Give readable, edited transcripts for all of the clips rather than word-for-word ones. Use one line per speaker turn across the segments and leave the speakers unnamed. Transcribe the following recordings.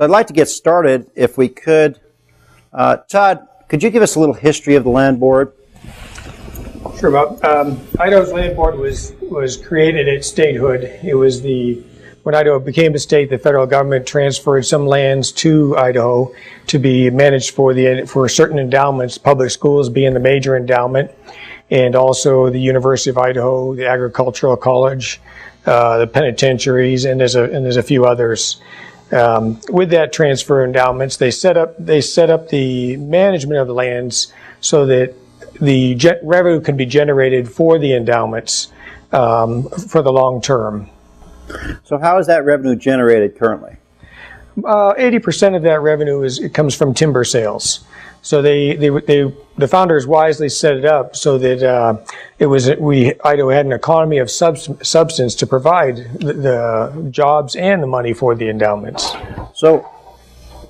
So I'd like to get started, if we could. Todd, could you give us a little history of the Land Board?
Sure, Bob. Idaho's Land Board was created at statehood. It was when Idaho became a state, the federal government transferred some lands to Idaho to be managed for certain endowments, public schools being the major endowment, and also the University of Idaho, the Agricultural College, the penitentiaries, and there's a few others. With that transfer endowments, they set up the management of the lands so that the revenue can be generated for the endowments for the long term.
So how is that revenue generated currently?
80% of that revenue comes from timber sales. So the founders wisely set it up so that Idaho had an economy of substance to provide the jobs and the money for the endowments.
So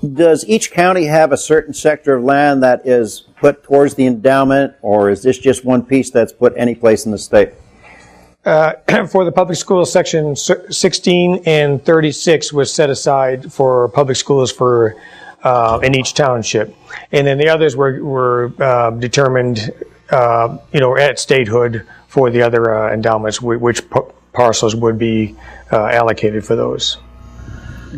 does each county have a certain sector of land that is put towards the endowment, or is this just one piece that's put any place in the state?
For the public schools, section 16 and 36 was set aside for public schools in each township, and then the others were determined, at statehood for the other endowments, which parcels would be allocated for those.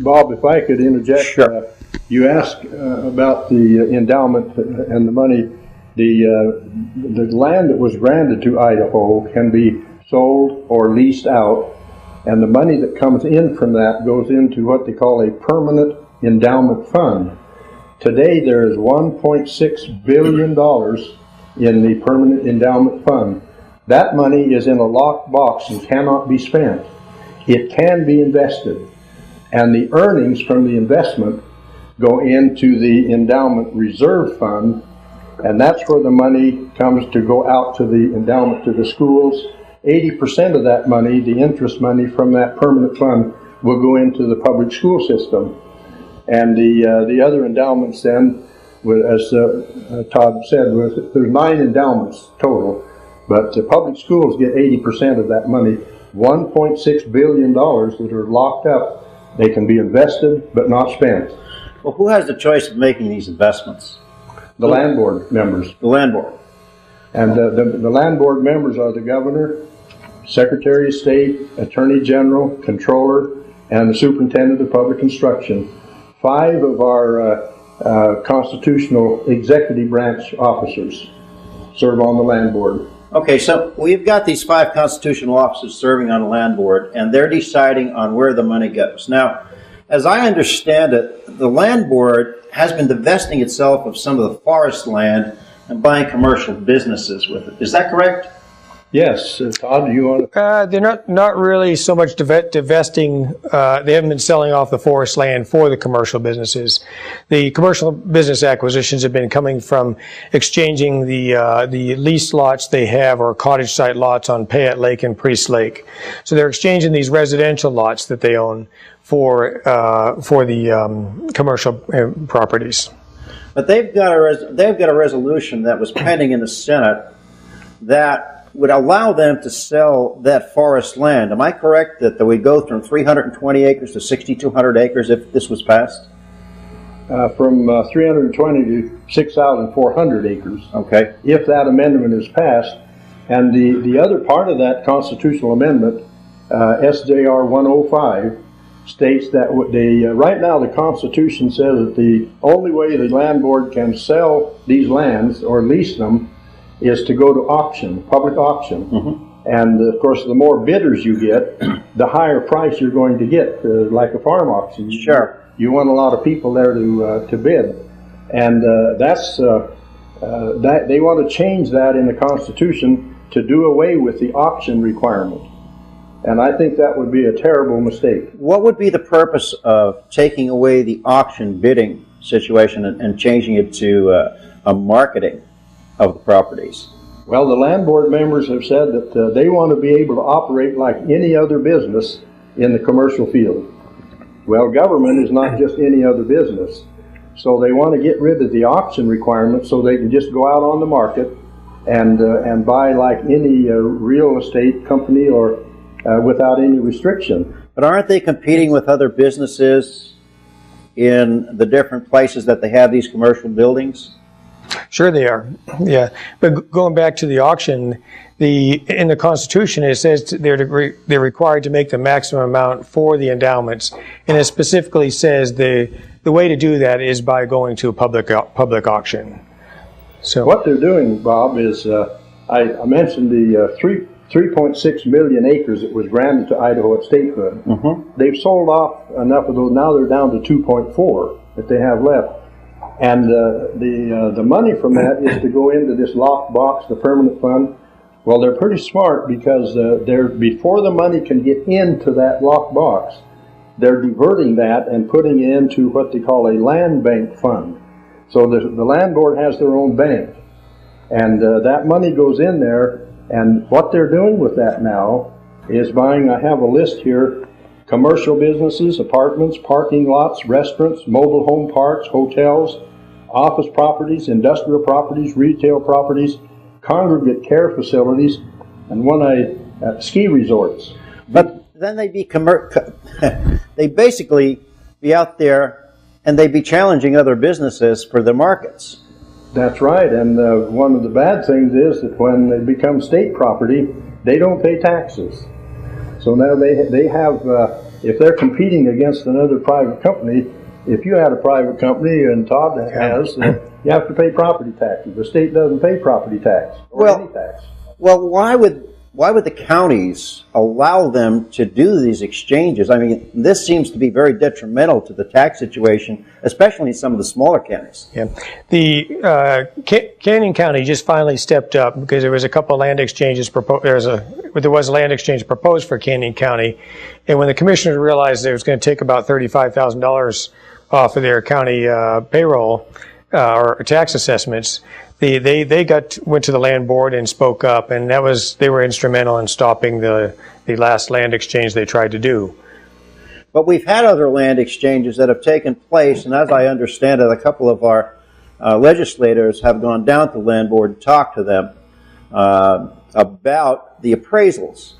Bob, if I could interject,
sure.
You asked about the endowment and the money. The land that was granted to Idaho can be sold or leased out, and the money that comes in from that goes into what they call a permanent endowment fund. Today there is $1.6 billion in the permanent endowment fund. That money is in a locked box and cannot be spent. It can be invested, and the earnings from the investment go into the endowment reserve fund, and that's where the money comes to go out to the endowment, to the schools. 80% of that money, the interest money from that permanent fund, will go into the public school system. And the other endowments then, as Todd said, there's 9 endowments total, but the public schools get 80% of that money, $1.6 billion that are locked up. They can be invested but not spent.
Well, who has the choice of making these investments?
The Land Board members.
The Land Board.
And the Land Board members are the governor, Secretary of State, Attorney General, Controller, and the Superintendent of Public Instruction. 5 of our constitutional executive branch officers serve on the Land Board. Okay,
so we've got these 5 constitutional officers serving on the Land Board, and they're deciding on where the money goes. Now, as I understand it, the Land Board has been divesting itself of some of the forest land and buying commercial businesses with it. Is that correct?
Yes. Todd, do you want to?
They're not really so much divesting. They haven't been selling off the forest land for the commercial businesses. The commercial business acquisitions have been coming from exchanging the leased lots they have, or cottage site lots on Payette Lake and Priest Lake. So they're exchanging these residential lots that they own for the commercial properties.
But they've got a resolution that was pending in the Senate that would allow them to sell that forest land. Am I correct that we go from 320 acres to 6,200 acres if this was passed?
From 320 to 6,400 acres.
Okay.
If that amendment is passed. And the other part of that constitutional amendment, SJR 105, states that right now the Constitution says that the only way the Land Board can sell these lands or lease them is to go to auction, public auction. Mm-hmm. And of course, the more bidders you get, the higher price you're going to get, like a farm auction.
Sure.
You want a lot of people there to bid. And they want to change that in the Constitution to do away with the auction requirement. And I think that would be a terrible mistake.
What would be the purpose of taking away the auction bidding situation and changing it to a marketing of the properties?
Well, the Land Board members have said that they want to be able to operate like any other business in the commercial field. Well, government is not just any other business. So they want to get rid of the auction requirement so they can just go out on the market and buy like any real estate company or without any restriction.
But aren't they competing with other businesses in the different places that they have these commercial buildings?
Sure they are, yeah. But going back to the auction, in the Constitution it says they're required to make the maximum amount for the endowments, and it specifically says the way to do that is by going to a public auction. So
what they're doing, Bob, is I mentioned the 3.6 million acres that was granted to Idaho at statehood.
Mm-hmm.
They've sold off enough of those. Now they're down to 2.4 that they have left. And the money from that is to go into this locked box, the permanent fund. Well, they're pretty smart because before the money can get into that locked box, they're diverting that and putting it into what they call a land bank fund. So the land board has their own bank, and that money goes in there. And what they're doing with that now is buying. I have a list here: commercial businesses, apartments, parking lots, restaurants, mobile home parks, hotels, office properties, industrial properties, retail properties, congregate care facilities, and ski resorts.
But then they'd be they'd basically be out there and they'd be challenging other businesses for the markets.
That's right, and one of the bad things is that when they become state property, they don't pay taxes. So now they have, if they're competing against another private company, if you had a private company, and Todd has, you have to pay property taxes. The state doesn't pay property tax or any tax.
Well, why would the counties allow them to do these exchanges? I mean, this seems to be very detrimental to the tax situation, especially in some of the smaller counties.
Yeah, the Canyon County just finally stepped up because there was a couple of land exchanges proposed. There was a land exchange proposed for Canyon County, and when the commissioners realized it was going to take about $35,000 off of their county payroll or tax assessments, they went to the land board and spoke up, and they were instrumental in stopping the last land exchange they tried to do.
But we've had other land exchanges that have taken place, and as I understand it, a couple of our legislators have gone down to the land board and talked to them about the appraisals.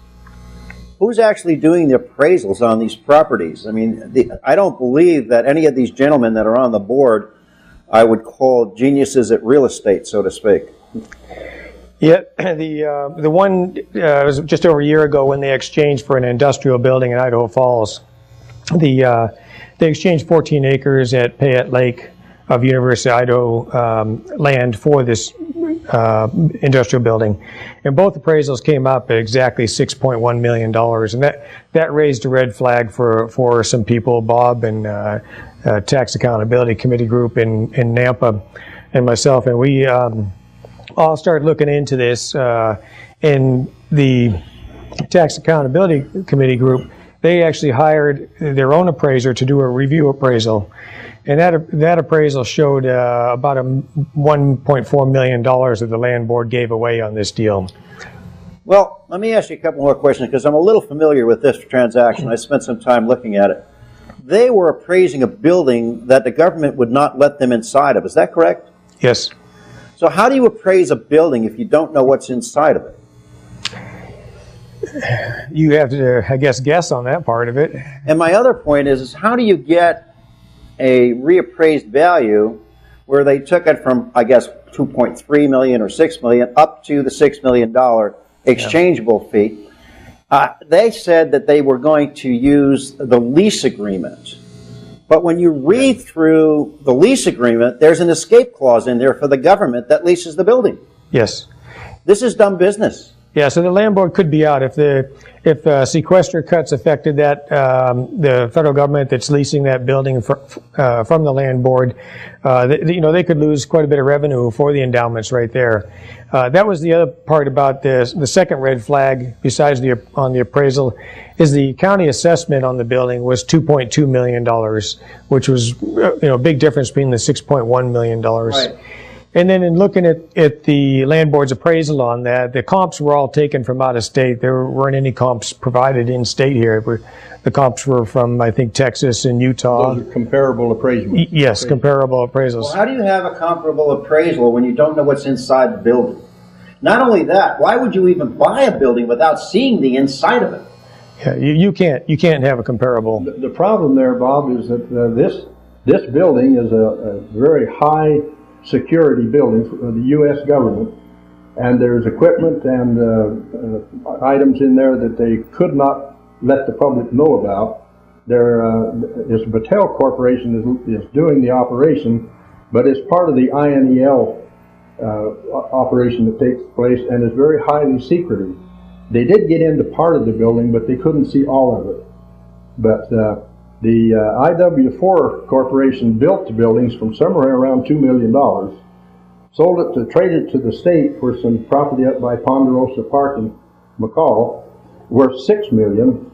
Who's actually doing the appraisals on these properties? I mean, I don't believe that any of these gentlemen that are on the board I would call geniuses at real estate, so to speak.
Yeah, the one was just over a year ago when they exchanged for an industrial building in Idaho Falls. They exchanged 14 acres at Payette Lake of University of Idaho land for this industrial building, and both appraisals came up at exactly $6.1 million, and that raised a red flag for some people, Bob and Tax Accountability Committee group in Nampa and myself, and we all started looking into this. And the Tax Accountability Committee group, they actually hired their own appraiser to do a review appraisal, and that appraisal showed about $1.4 million that the land board gave away on this deal.
Well, let me ask you a couple more questions because I'm a little familiar with this transaction. I spent some time looking at it. They were appraising a building that the government would not let them inside of. Is that correct?
Yes.
So how do you appraise a building if you don't know what's inside of it?
You have to, I guess on that part of it.
And my other point is how do you get a reappraised value where they took it from, I guess, $2.3 million or $6 million up to the $6 million exchangeable fee? They said that they were going to use the lease agreement. But when you read through the lease agreement, there's an escape clause in there for the government that leases the building.
Yes.
This is dumb business.
Yeah, so the land board could be out if sequester cuts affected that the federal government that's leasing that building from the land board. They could lose quite a bit of revenue for the endowments right there. That was the other part about the second red flag. Besides on the appraisal, is the county assessment on the building was $2.2 million, which was a big difference between the $6.1 million.
Right.
And then in looking at the land board's appraisal on that, the comps were all taken from out of state. There weren't any comps provided in state here. The comps were from, I think, Texas and Utah.
Those are comparable appraisals.
Yes, comparable appraisals.
Well, how do you have a comparable appraisal when you don't know what's inside the building? Not only that, why would you even buy a building without seeing the inside of it?
Yeah, you can't have a comparable.
The problem there, Bob, is that This building is a very high security building for the U.S. government, and there's equipment and items in there that they could not let the public know about. This Battelle Corporation is doing the operation, but it's part of the INEL operation that takes place, and is very highly secretive. They did get into part of the building, but they couldn't see all of it. But the IW4 Corporation built the buildings from somewhere around $2 million, sold it to trade it to the state for some property up by Ponderosa Park in McCall, worth $6 million.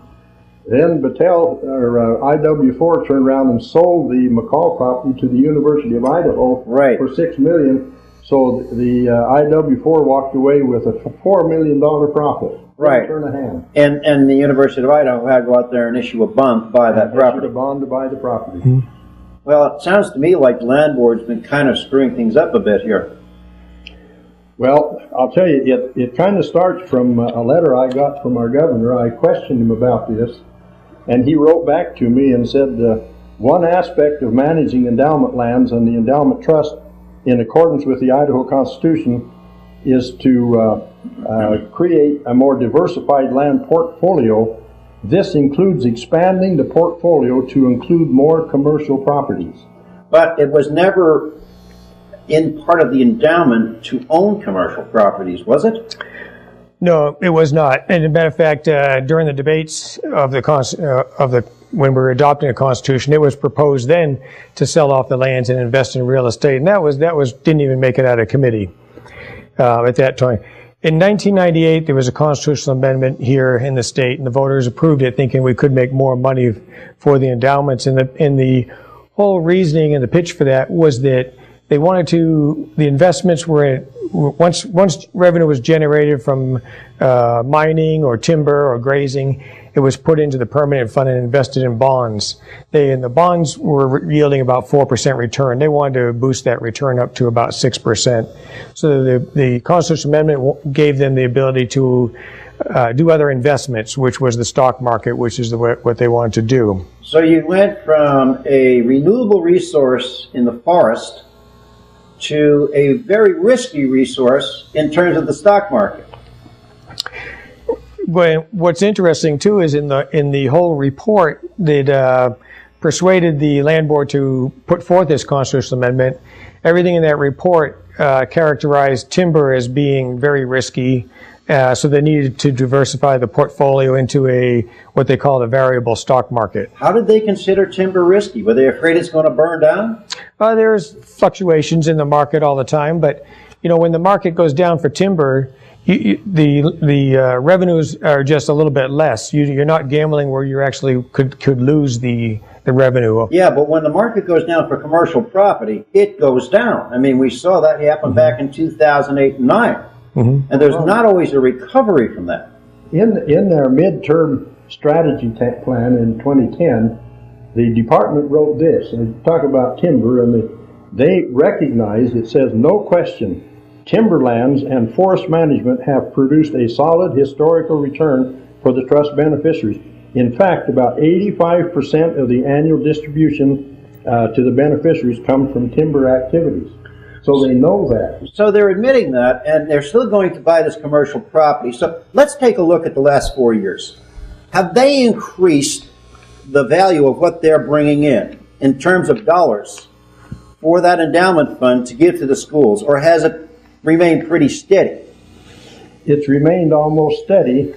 Then Battelle, or IW4, turned around and sold the McCall property to the University of Idaho for $6 million. So the IW4 walked away with a $4 million profit.
Right.
Turn a hand.
And the University of Idaho had to go out there and issue a bond to buy that property.
Issued a bond to buy the property.
Mm-hmm.
Well, it sounds to me like the land board's been kind of screwing things up a bit here.
Well, I'll tell you, it kind of starts from a letter I got from our governor. I questioned him about this, and he wrote back to me and said, one aspect of managing endowment lands and the endowment trust in accordance with the Idaho Constitution is to create a more diversified land portfolio. This includes expanding the portfolio to include more commercial properties.
But it was never in part of the endowment to own commercial properties, was it?
No, it was not. And as a matter of fact, during the debates of when we were adopting a constitution, it was proposed then to sell off the lands and invest in real estate, and that didn't even make it out of committee at that time. In 1998, there was a constitutional amendment here in the state, and the voters approved it, thinking we could make more money for the endowments. And the whole reasoning and the pitch for that was that they wanted the investments were once revenue was generated from mining or timber or grazing, it was put into the permanent fund and invested in bonds. And the bonds were yielding about 4% return. They wanted to boost that return up to about 6%. So the Constitutional Amendment gave them the ability to do other investments, which was the stock market, which is what they wanted to do.
So you went from a renewable resource in the forest to a very risky resource in terms of the stock market.
But what's interesting too is in the whole report that persuaded the land board to put forth this constitutional amendment, everything in that report characterized timber as being very risky, so they needed to diversify the portfolio into what they called a variable stock market.
How did they consider timber risky? Were they afraid it's going to burn down?
There's fluctuations in the market all the time, but when the market goes down for timber, the revenues are just a little bit less. You're not gambling where you actually could lose the revenue.
Yeah, but when the market goes down for commercial property, it goes down. I mean, we saw that happen back in 2008 and 9. And there's not always a recovery from that.
In their midterm strategy plan in 2010, the department wrote this, and talk about timber, and they recognize, it says, no question, timberlands and forest management have produced a solid historical return for the trust beneficiaries. In fact, about 85% of the annual distribution to the beneficiaries come from timber activities. So they know that. So
they're admitting that, and they're still going to buy this commercial property. So let's take a look at the last 4 years. Have they increased the value of what they're bringing in terms of dollars for that endowment fund to give to the schools, or has it remained pretty steady?
It's remained almost steady.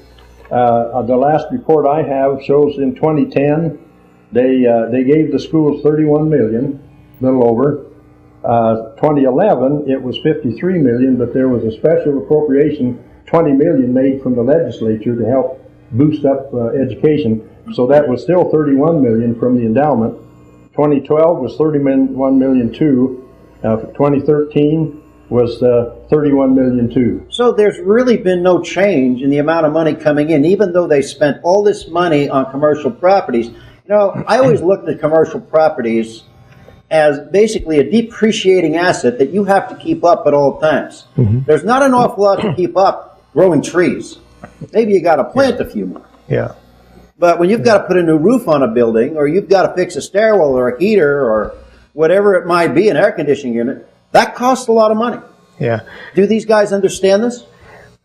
The last report I have shows in 2010 they gave the schools $31 million, a little over. 2011 it was $53 million, but there was a special appropriation, $20 million, made from the legislature to help boost up education. So that was still $31 million from the endowment. 2012 was $31 million too. 2013 was $31 million too.
So there's really been no change in the amount of money coming in, even though they spent all this money on commercial properties. I always looked at commercial properties as basically a depreciating asset that you have to keep up at all times. There's not an awful lot to keep up growing trees. Maybe you got to plant a few more.
Yeah.
But when you've got to put a new roof on a building, or you've got to fix a stairwell or a heater or whatever it might be, an air conditioning unit, that costs a lot of money.
Yeah.
Do these guys understand this?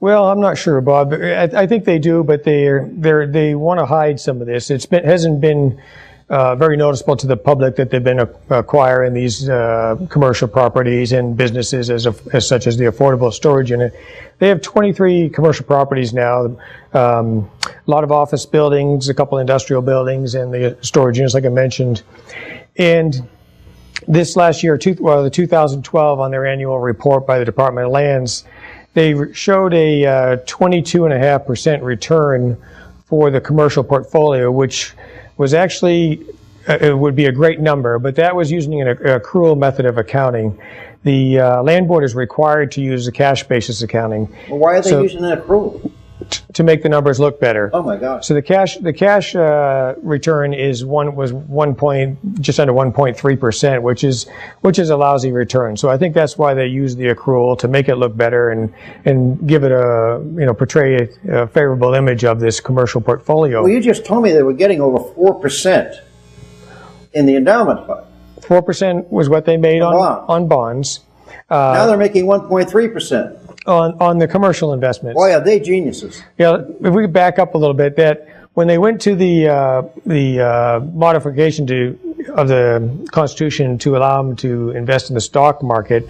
Well, I'm not sure, Bob. I think they do, but they want to hide some of this. Hasn't been very noticeable to the public that they've been acquiring these commercial properties and businesses as such as the affordable storage unit. They have 23 commercial properties now, a lot of office buildings, a couple industrial buildings, and the storage units, like I mentioned. And this last year, the 2012, on their annual report by the Department of Lands, they showed a 22.5% return for the commercial portfolio, which was actually, it would be a great number, but that was using an accrual method of accounting. The Land Board is required to use a cash basis accounting.
Well, why are they using an accrual?
To make the numbers look better.
Oh my God!
So the cash return is just under 1.3%, which is a lousy return. So I think that's why they use the accrual, to make it look better and give it portray a favorable image of this commercial portfolio.
Well, you just told me they were getting over 4% in the endowment fund.
4% was what they made on bonds.
Now they're making 1.3%.
On the commercial investments.
Boy, are they geniuses.
Yeah, if we back up a little bit, that when they went to the modification of the Constitution to allow them to invest in the stock market,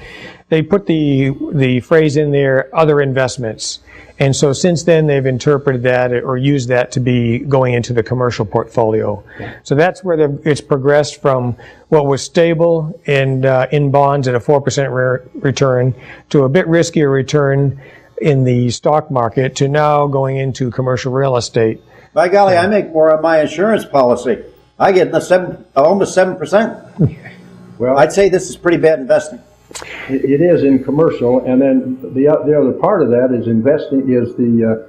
they put the phrase in there, other investments. And so since then, they've interpreted that or used that to be going into the commercial portfolio. So that's where it's progressed from what was stable and in bonds at a 4% return to a bit riskier return in the stock market to now going into commercial real estate.
By golly, I make more on my insurance policy. I get almost 7%. Well, I'd say this is pretty bad investing.
It is in commercial, and then the other part of that is investing is the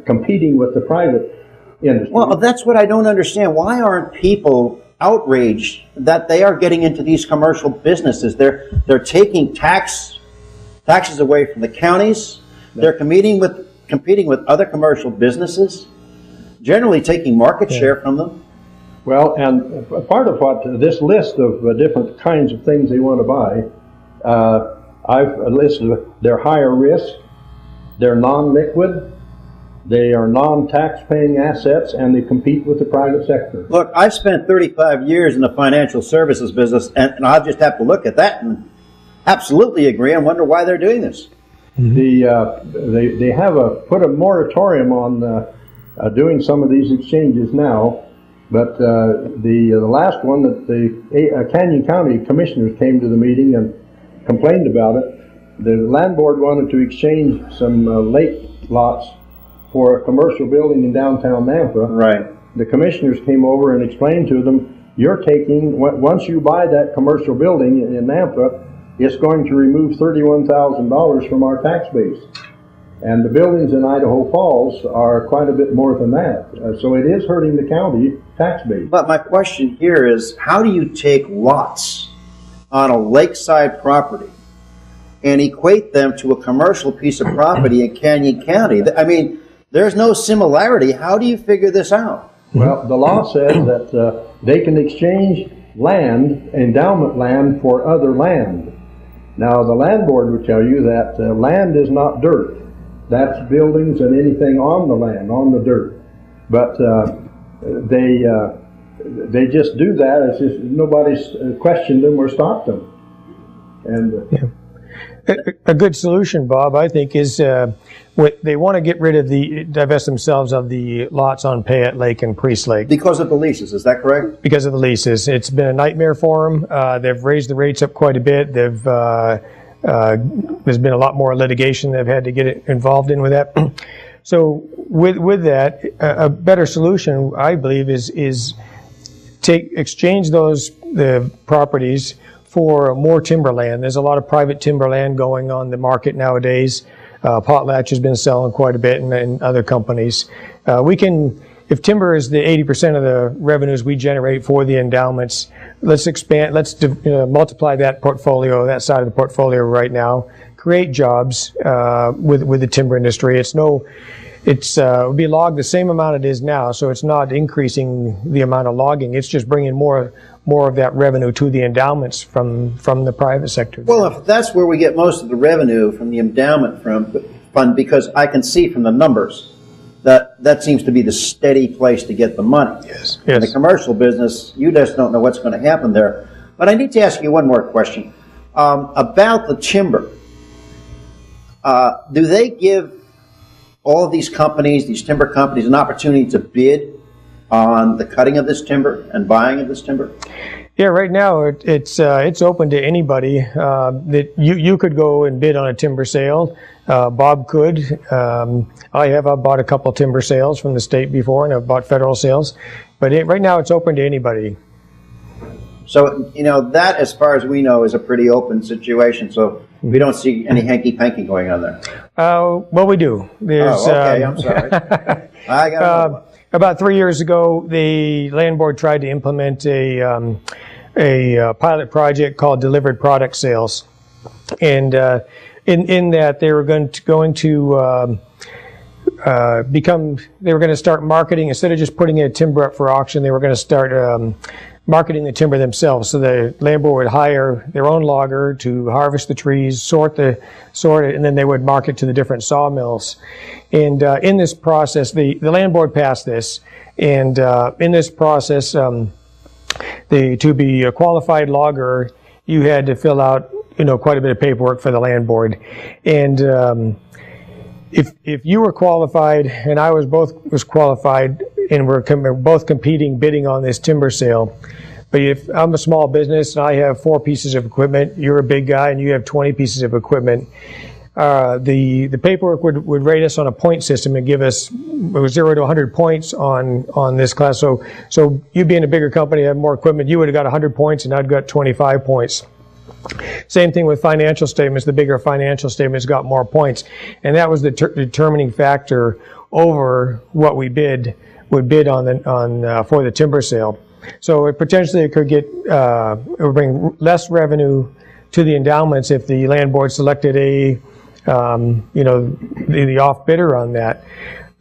competing with the private industry.
Well, that's what I don't understand. Why aren't people outraged that they are getting into these commercial businesses? They're taking taxes away from the counties. They're competing with other commercial businesses, generally taking market share from them.
Well, and part of what this list of different kinds of things they want to buy. I've listed they're higher risk, they're non-liquid, they are non-tax-paying assets, and they compete with the private sector.
Look, I've spent 35 years in the financial services business, and I'll just have to look at that and absolutely agree and wonder why they're doing this.
Mm-hmm. They have put a moratorium on doing some of these exchanges now, but the last one that the Canyon County commissioners came to the meeting and complained about it. The land board wanted to exchange some lake lots for a commercial building in downtown Nampa.
Right.
The commissioners came over and explained to them, you're taking, once you buy that commercial building in Nampa, it's going to remove $31,000 from our tax base. And the buildings in Idaho Falls are quite a bit more than that. So it is hurting the county tax base.
But my question here is, how do you take lots on a lakeside property and equate them to a commercial piece of property in Canyon County? I mean, there's no similarity. How do you figure this out?
Well, the law says that they can exchange land, endowment land, for other land. Now, the land board would tell you that land is not dirt. That's buildings and anything on the land, on the dirt. But they just do that. It's just nobody's questioned them or stopped them. And
a good solution, Bob, I think, is they want to get rid of divest themselves of the lots on Payette Lake and Priest Lake.
Because of the leases, is that correct? Because
of the leases. It's been a nightmare for them. They've raised the rates up quite a bit. There's been a lot more litigation they've had to get involved in with that. So with that, a better solution, I believe, is exchange the properties for more timberland. There's a lot of private timberland going on the market nowadays. Potlatch has been selling quite a bit, and other companies. If timber is the 80% of the revenues we generate for the endowments, let's multiply that portfolio, that side of the portfolio right now, create jobs with the timber industry. would be logged the same amount it is now, so it's not increasing the amount of logging. It's just bringing more of that revenue to the endowments from the private sector.
Well, if that's where we get most of the revenue from the endowment fund, because I can see from the numbers that seems to be the steady place to get the money.
Yes.
In the commercial business, you just don't know what's going to happen there. But I need to ask you one more question about the timber. Do they give all of these companies, these timber companies, an opportunity to bid on the cutting of this timber and buying of this timber?
Yeah, right now it's open to anybody. That you could go and bid on a timber sale. Bob could. I've bought a couple timber sales from the state before, and I've bought federal sales. But right now it's open to anybody.
So, that, as far as we know, is a pretty open situation. So we don't see any hanky-panky going on there.
Well, we do. There's,
okay, I'm sorry. I got
about 3 years ago, the land board tried to implement a pilot project called delivered product sales, and in that they were going to start marketing. Instead of just putting a timber up for auction, they were going to start marketing the timber themselves. So the land board would hire their own logger to harvest the trees, sort it, and then they would market to the different sawmills. And in this process, the land board passed this, and in this process, to be a qualified logger, you had to fill out quite a bit of paperwork for the land board. And if you were qualified and I was qualified, and we're both competing, bidding on this timber sale. But if I'm a small business and I have 4 pieces of equipment, you're a big guy and you have 20 pieces of equipment, the paperwork would rate us on a point system and give us 0 to 100 points on this class. So you being a bigger company, have more equipment, you would have got 100 points and I'd got 25 points. Same thing with financial statements. The bigger financial statements got more points, and that was the determining factor over what we would bid on for the timber sale. So it potentially could it would bring less revenue to the endowments if the land board selected the off bidder on that.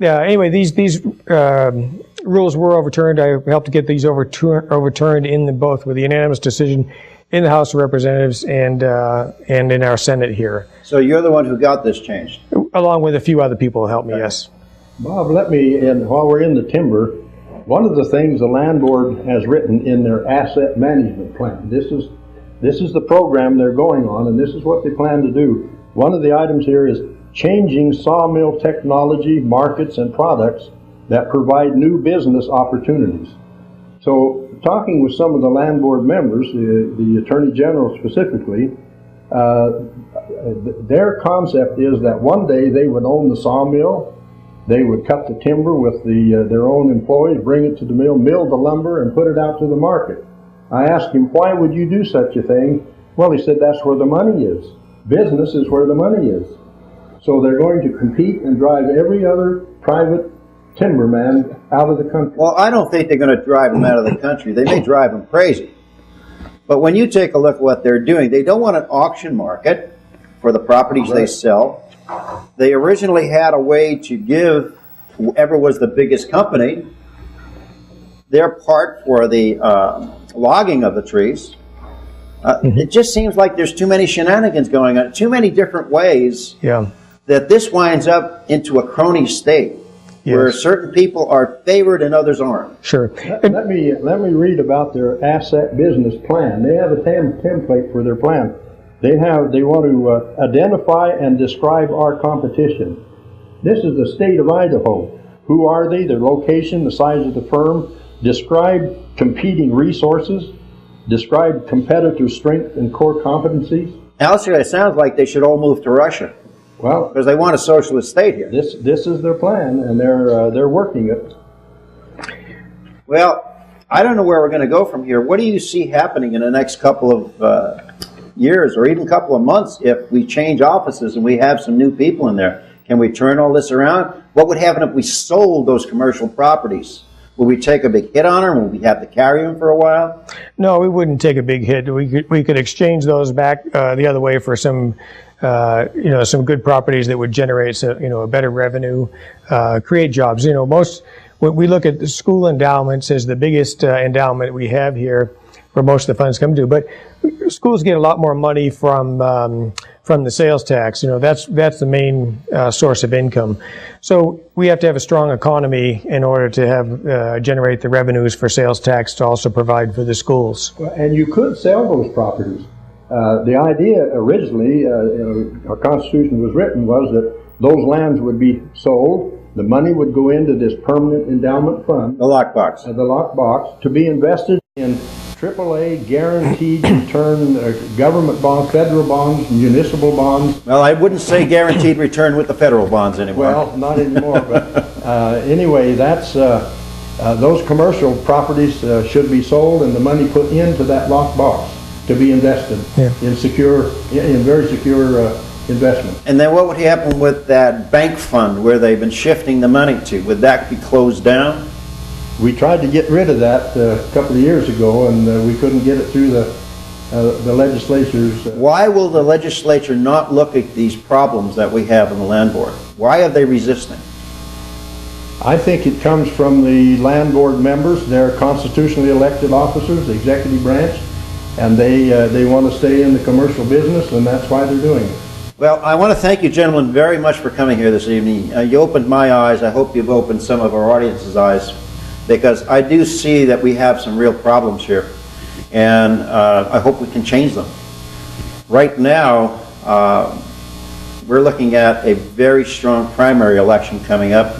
Anyway, these rules were overturned. I helped to get these overturned in both with the unanimous decision in the House of Representatives and in our Senate here.
So you're the one who got this changed?
Along with a few other people who helped me, yes.
Bob, while we're in the timber, one of the things the land board has written in their asset management plan, this is the program they're going on, and this is what they plan to do. One of the items here is changing sawmill technology, markets, and products that provide new business opportunities. So, talking with some of the land board members, the Attorney General specifically, their concept is that one day they would own the sawmill. They would cut the timber with their own employees, bring it to the mill the lumber, and put it out to the market. I asked him, why would you do such a thing? Well, he said, that's where the money is. Business is where the money is. So they're going to compete and drive every other private timberman out of the country.
Well, I don't think they're going to drive them out of the country. They may drive them crazy. But when you take a look at what they're doing, they don't want an auction market for the properties they sell. They originally had a way to give whoever was the biggest company their part for the logging of the trees. It just seems like there's too many shenanigans going on, too many different ways that this winds up into a crony state where certain people are favored and others aren't.
Sure.
Let me read about their asset business plan. They have a template for their plan. They want to identify and describe our competition. This is the state of Idaho. Who are they? Their location, the size of the firm. Describe competing resources. Describe competitor strength and core competencies. Alistair,
it sounds like they should all move to Russia.
Well,
because they want a socialist state here.
This is their plan, and they're working it.
Well, I don't know where we're going to go from here. What do you see happening in the next couple of years or even couple of months if we change offices and we have some new people in there? Can we turn all this around? What would happen if we sold those commercial properties Will we take a big hit on them? Will we have to carry them for a while?
No, we wouldn't take a big hit. We could exchange those back the other way for some some good properties that would generate a better revenue, create jobs. We look at the school endowments as the biggest endowment we have here, where most of the funds come to. But schools get a lot more money from the sales tax. That's the main source of income. So we have to have a strong economy in order to have generate the revenues for sales tax to also provide for the schools.
And you could sell those properties. The idea originally, our Constitution was written, was that those lands would be sold. The money would go into this permanent endowment fund,
The lockbox.
the lockbox, to be invested in AAA guaranteed return government bonds, federal bonds, municipal bonds.
Well, I wouldn't say guaranteed return with the federal bonds anymore.
Well, not anymore, but anyway, that's those commercial properties should be sold and the money put into that lockbox to be invested in very secure investment.
And then what would happen with that bank fund where they've been shifting the money to? Would that be closed down?
We tried to get rid of that a couple of years ago, and we couldn't get it through the legislature's.
Why will the legislature not look at these problems that we have in the land board? Why are they resisting?
I think it comes from the land board members. They're constitutionally elected officers, the executive branch, and they want to stay in the commercial business, and that's why they're doing it.
Well, I want to thank you gentlemen very much for coming here this evening. You opened my eyes. I hope you've opened some of our audience's eyes, because I do see that we have some real problems here, and I hope we can change them. Right now, we're looking at a very strong primary election coming up,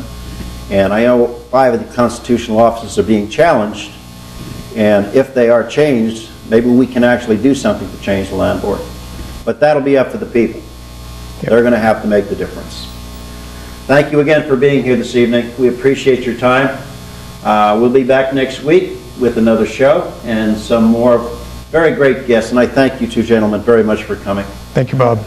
and I know 5 of the constitutional offices are being challenged, and if they are changed, maybe we can actually do something to change the land board. But that'll be up to the people. They're going to have to make the difference. Thank you again for being here this evening. We appreciate your time. We'll be back next week with another show and some more very great guests, and I thank you two gentlemen very much for coming.
Thank you, Bob.